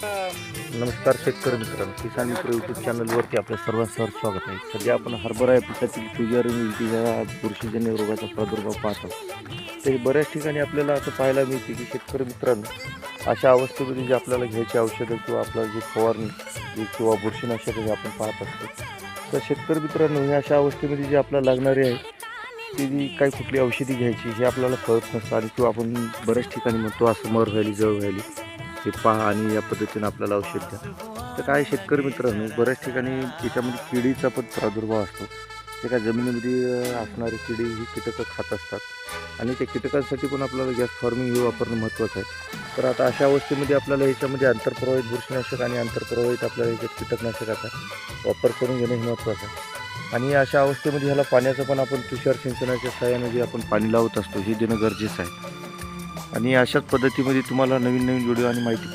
नमस्कार शेतकरी मित्रांनो, किसान मित्र यूट्यूब चॅनलवरती आपल्या सर्वांचं स्वागत आहे. सध्या आपण हरभरा या पिकातील फ्युजर या बुरशीजन्य रोगाचा प्रादुर्भाव पाहतो. तरी बऱ्याच ठिकाणी आपल्याला असं पाहायला मिळते की शेतकरी मित्रांनो अशा अवस्थेमध्ये जे आपल्याला घ्यायची औषधं किंवा आपलं जे फवारणी किंवा बुरशीनाशक हे आपण पाहत असतो. तर शेतकरी मित्रांनो ह्या अशा अवस्थेमध्ये जे आपल्याला लागणारे आहे ती जी काही कुठली औषधी घ्यायची हे आपल्याला कळत नसतं आणि किंवा आपण बऱ्याच ठिकाणी म्हणतो असं मर व्हायली जळ व्हायली ते पहा आणि या पद्धतीने आपल्याला औषध द्या. तर काय शेतकरी मित्रांनो बऱ्याच ठिकाणी त्याच्यामध्ये किडीचा पण प्रादुर्भाव असतो. ते काय जमिनीमध्ये असणारी किडी ही कीटकं खात असतात आणि त्या कीटकांसाठी पण आपल्याला गॅस फार्मिंग हे वापरणं महत्त्वाचं आहे. तर आता अशा अवस्थेमध्ये आपल्याला ह्याच्यामध्ये आंतरप्रवाहित बुरशीनाशक आणि आंतरप्रवाहित आपल्याला ह्याच्यात कीटकनाशकाचा वापर करून घेणं हे महत्त्वाचं आहे. आणि अशा अवस्थेमध्ये ह्याला पाण्याचं पण आपण तुषार सिंचनाच्या सहाय्याने जे आपण पाणी लावत असतो हे देणं गरजेचं आहे. आणि अशाच पद्धतीमध्ये तुम्हाला नवीन नवीन व्हिडिओ आणि माहिती